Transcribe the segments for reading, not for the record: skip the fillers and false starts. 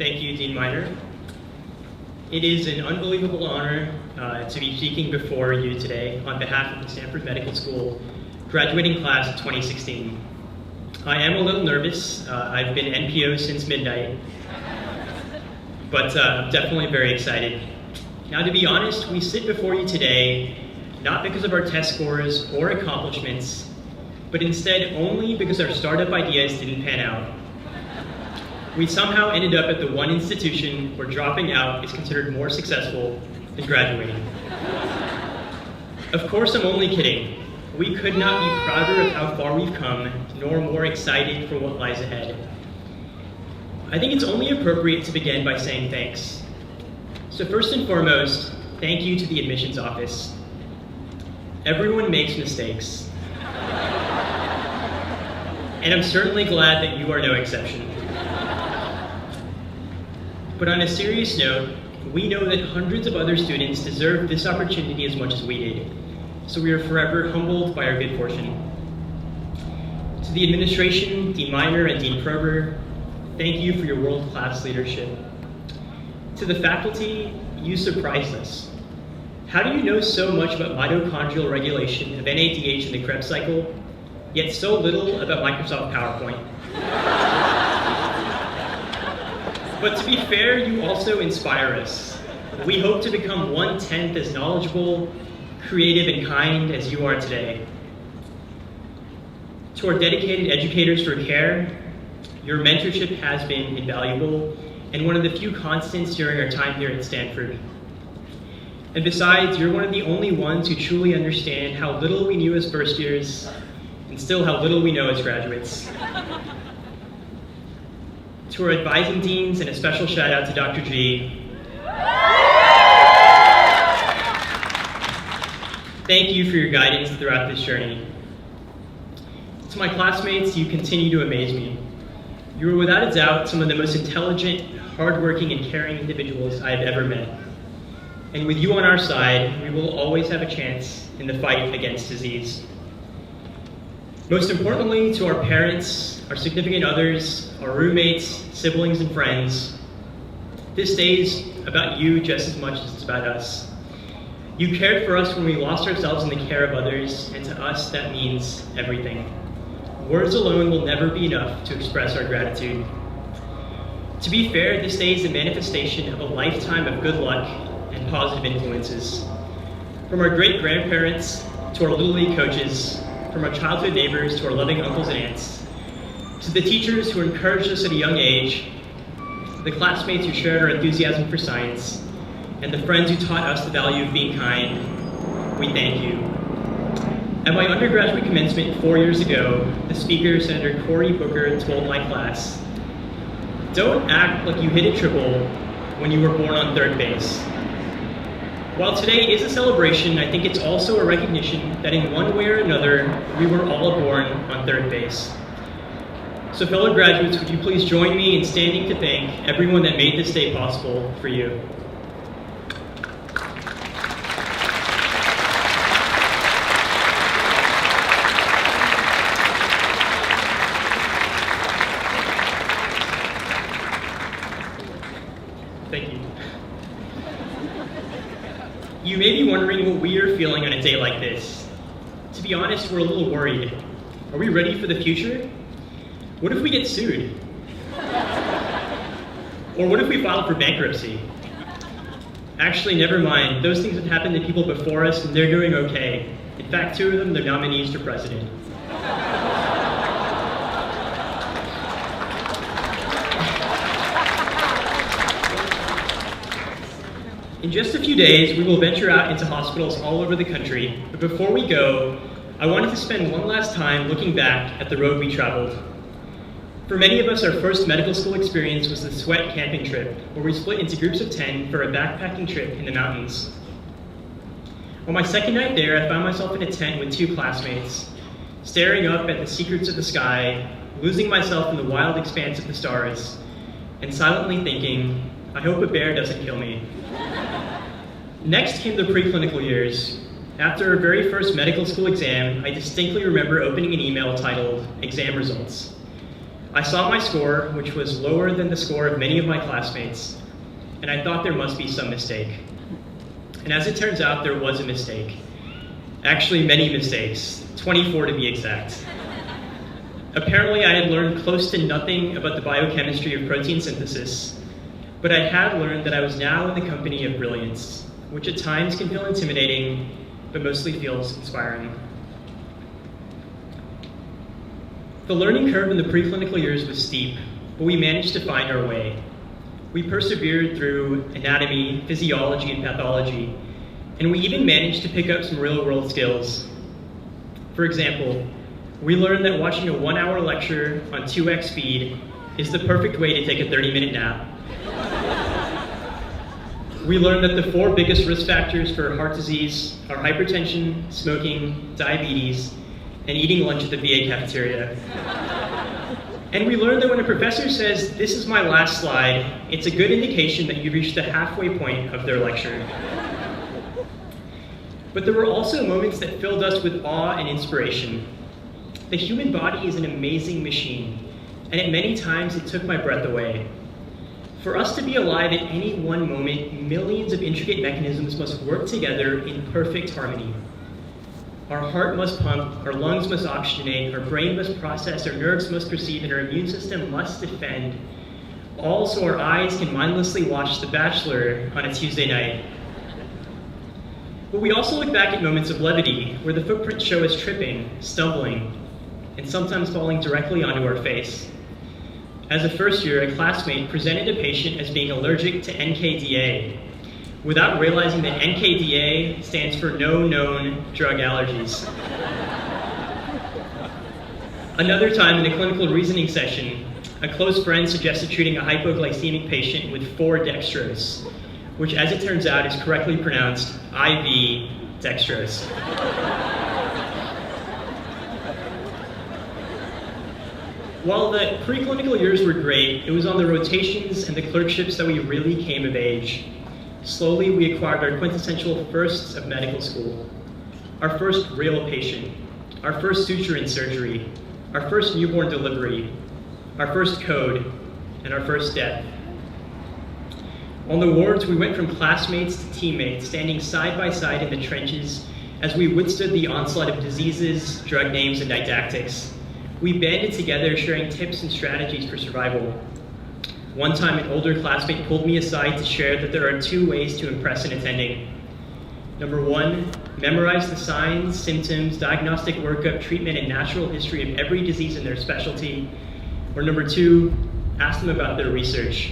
Thank you, Dean Miner. It is an unbelievable honor to be speaking before you today on behalf of the Stanford Medical School graduating class of 2016. I am a little nervous. I've been NPO since midnight, but I'm definitely very excited. Now, to be honest, we sit before you today not because of our test scores or accomplishments, but instead only because our startup ideas didn't pan out. We somehow ended up at the one institution where dropping out is considered more successful than graduating. Of course, I'm only kidding. We could not be prouder of how far we've come, nor more excited for what lies ahead. I think it's only appropriate to begin by saying thanks. So first and foremost, thank you to the admissions office. Everyone makes mistakes. And I'm certainly glad that you are no exception. But on a serious note, we know that hundreds of other students deserve this opportunity as much as we did. So we are forever humbled by our good fortune. To the administration, Dean Miner and Dean Prober, thank you for your world-class leadership. To the faculty, you surprised us. How do you know so much about mitochondrial regulation of NADH in the Krebs cycle, yet so little about Microsoft PowerPoint? But to be fair, you also inspire us. We hope to become 1/10 as knowledgeable, creative, and kind as you are today. To our dedicated educators for care, your mentorship has been invaluable and one of the few constants during our time here at Stanford. And besides, you're one of the only ones who truly understand how little we knew as first years and still how little we know as graduates. To our advising deans, and a special shout out to Dr. G. Thank you for your guidance throughout this journey. To my classmates, you continue to amaze me. You are without a doubt some of the most intelligent, hardworking, and caring individuals I have ever met. And with you on our side, we will always have a chance in the fight against disease. Most importantly, to our parents, our significant others, our roommates, siblings, and friends, this day is about you just as much as it's about us. You cared for us when we lost ourselves in the care of others, and to us that means everything. Words alone will never be enough to express our gratitude. To be fair, this day is a manifestation of a lifetime of good luck and positive influences. From our great-grandparents to our Little League coaches, from our childhood neighbors to our loving uncles and aunts, to the teachers who encouraged us at a young age, the classmates who shared our enthusiasm for science, and the friends who taught us the value of being kind, we thank you. At my undergraduate commencement 4 years ago, the speaker, Senator Cory Booker, told my class, "Don't act like you hit a triple when you were born on third base." While today is a celebration, I think it's also a recognition that in one way or another, we were all born on third base. So fellow graduates, would you please join me in standing to thank everyone that made this day possible for you. Thank you. You may be wondering what we are feeling on a day like this. To be honest, we're a little worried. Are we ready for the future? What if we get sued? Or what if we file for bankruptcy? Actually, never mind. Those things have happened to people before us and they're doing okay. In fact, 2 of them, they're nominees for president. In just a few days, we will venture out into hospitals all over the country, but before we go, I wanted to spend one last time looking back at the road we traveled. For many of us, our first medical school experience was the sweat camping trip, where we split into groups of 10 for a backpacking trip in the mountains. On my second night there, I found myself in a tent with 2 classmates, staring up at the secrets of the sky, losing myself in the wild expanse of the stars, and silently thinking, I hope a bear doesn't kill me. Next came the preclinical years. After our very first medical school exam, I distinctly remember opening an email titled, "Exam Results." I saw my score, which was lower than the score of many of my classmates, and I thought there must be some mistake. And as it turns out, there was a mistake. Actually, many mistakes, 24 to be exact. Apparently, I had learned close to nothing about the biochemistry of protein synthesis, but I had learned that I was now in the company of brilliance, which at times can feel intimidating, but mostly feels inspiring. The learning curve in the preclinical years was steep, but we managed to find our way. We persevered through anatomy, physiology, and pathology, and we even managed to pick up some real-world skills. For example, we learned that watching a 1-hour lecture on 2x speed is the perfect way to take a 30-minute nap. We learned that the 4 biggest risk factors for heart disease are hypertension, smoking, diabetes, and eating lunch at the VA cafeteria. And we learned that when a professor says, "This is my last slide," it's a good indication that you've reached the halfway point of their lecture. But there were also moments that filled us with awe and inspiration. The human body is an amazing machine, and at many times it took my breath away. For us to be alive at any one moment, millions of intricate mechanisms must work together in perfect harmony. Our heart must pump, our lungs must oxygenate, our brain must process, our nerves must perceive, and our immune system must defend. All so our eyes can mindlessly watch The Bachelor on a Tuesday night. But we also look back at moments of levity, where the footprints show us tripping, stumbling, and sometimes falling directly onto our face. As a first year, a classmate presented a patient as being allergic to NKDA, without realizing that NKDA stands for no known drug allergies. Another time in a clinical reasoning session, a close friend suggested treating a hypoglycemic patient with 4 dextrose, which as it turns out is correctly pronounced IV dextrose. While the preclinical years were great, it was on the rotations and the clerkships that we really came of age. Slowly, we acquired our quintessential firsts of medical school. Our first real patient, our first suture in surgery, our first newborn delivery, our first code, and our first death. On the wards, we went from classmates to teammates, standing side by side in the trenches as we withstood the onslaught of diseases, drug names, and didactics. We banded together, sharing tips and strategies for survival. One time, an older classmate pulled me aside to share that there are 2 ways to impress an attending. Number 1, memorize the signs, symptoms, diagnostic workup, treatment, and natural history of every disease in their specialty. Or number 2, ask them about their research.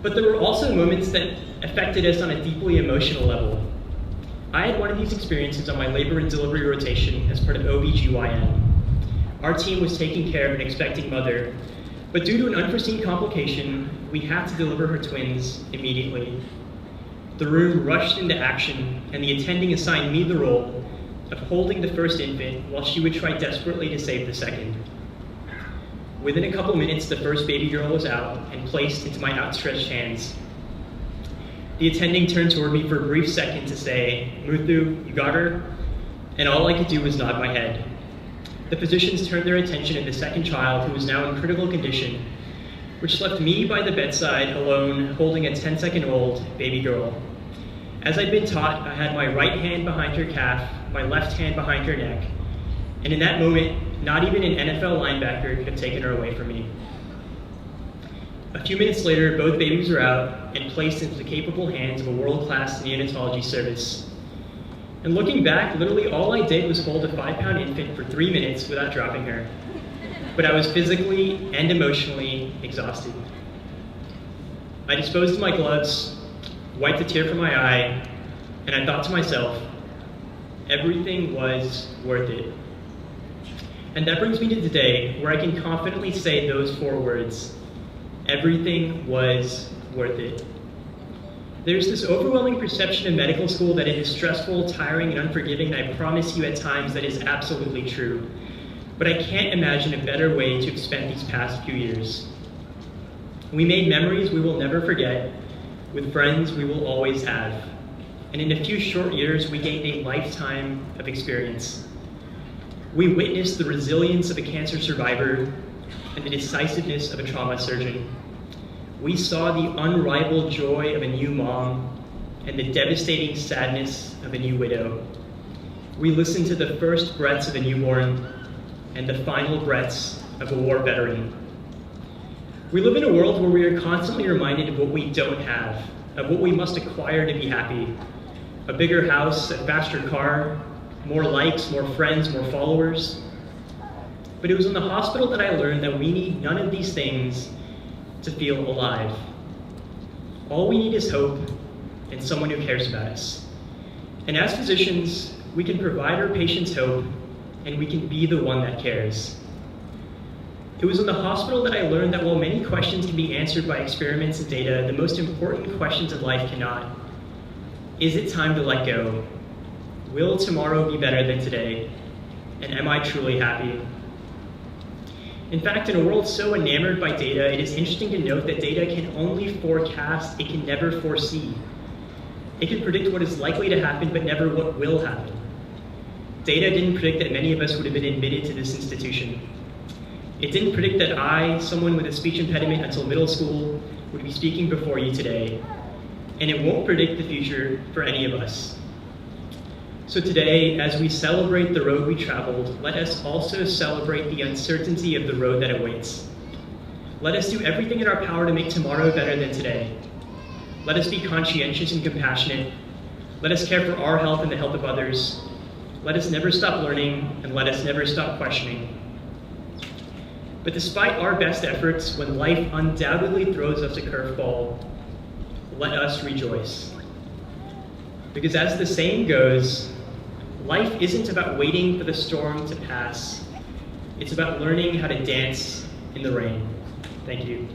But there were also moments that affected us on a deeply emotional level. I had one of these experiences on my labor and delivery rotation as part of OBGYN. Our team was taking care of an expecting mother, but due to an unforeseen complication, we had to deliver her twins immediately. The room rushed into action, and the attending assigned me the role of holding the first infant while she would try desperately to save the second. Within a couple minutes, the first baby girl was out and placed into my outstretched hands. The attending turned toward me for a brief second to say, "Muthu, you got her?" And all I could do was nod my head. The physicians turned their attention to the second child, who was now in critical condition, which left me by the bedside alone, holding a 10-second-old baby girl. As I'd been taught, I had my right hand behind her calf, my left hand behind her neck, and in that moment, not even an NFL linebacker could have taken her away from me. A few minutes later, both babies were out and placed into the capable hands of a world-class neonatology service. And looking back, literally all I did was hold a 5-pound infant for 3 minutes without dropping her. But I was physically and emotionally exhausted. I disposed of my gloves, wiped a tear from my eye, and I thought to myself, everything was worth it. And that brings me to today, where I can confidently say those 4 words. Everything was worth it. There's this overwhelming perception in medical school that it is stressful, tiring, and unforgiving, and I promise you at times that is absolutely true. But I can't imagine a better way to have spent these past few years. We made memories we will never forget, with friends we will always have. And in a few short years, we gained a lifetime of experience. We witnessed the resilience of a cancer survivor and the decisiveness of a trauma surgeon. We saw the unrivaled joy of a new mom and the devastating sadness of a new widow. We listened to the first breaths of a newborn and the final breaths of a war veteran. We live in a world where we are constantly reminded of what we don't have, of what we must acquire to be happy. A bigger house, a faster car, more likes, more friends, more followers. But it was in the hospital that I learned that we need none of these things to feel alive. All we need is hope and someone who cares about us. And as physicians, we can provide our patients hope, and we can be the one that cares. It was in the hospital that I learned that while many questions can be answered by experiments and data, the most important questions in life cannot. Is it time to let go? Will tomorrow be better than today? And am I truly happy? In fact, in a world so enamored by data, it is interesting to note that data can only forecast, it can never foresee. It can predict what is likely to happen, but never what will happen. Data didn't predict that many of us would have been admitted to this institution. It didn't predict that I, someone with a speech impediment until middle school, would be speaking before you today. And it won't predict the future for any of us. So today, as we celebrate the road we traveled, let us also celebrate the uncertainty of the road that awaits. Let us do everything in our power to make tomorrow better than today. Let us be conscientious and compassionate. Let us care for our health and the health of others. Let us never stop learning, and let us never stop questioning. But despite our best efforts, when life undoubtedly throws us a curveball, let us rejoice. Because as the saying goes, life isn't about waiting for the storm to pass. It's about learning how to dance in the rain. Thank you.